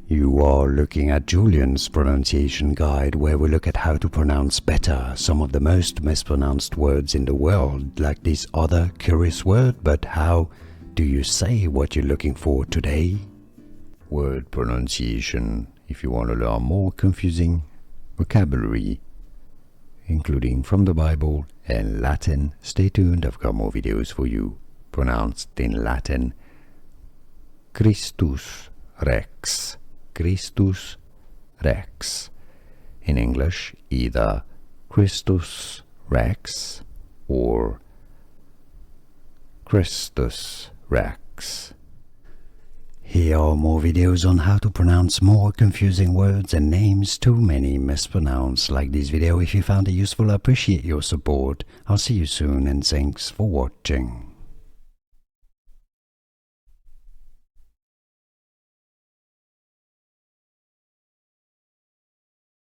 You are looking at Julian's pronunciation guide, where we look at how to pronounce better some of the most mispronounced words in the world, like this other curious word. But how do you say what you're looking for today? Word pronunciation, if you want to learn more confusing vocabulary, including from the Bible and Latin. Stay tuned, I've got more videos for you. Pronounced in Latin, Christus Rex. Christus Rex. In English, either Christus Rex or Christus Rex. Here are more videos on how to pronounce more confusing words and names too many mispronounced. Like this video if you found it useful. I appreciate your support. I'll see you soon and thanks for watching.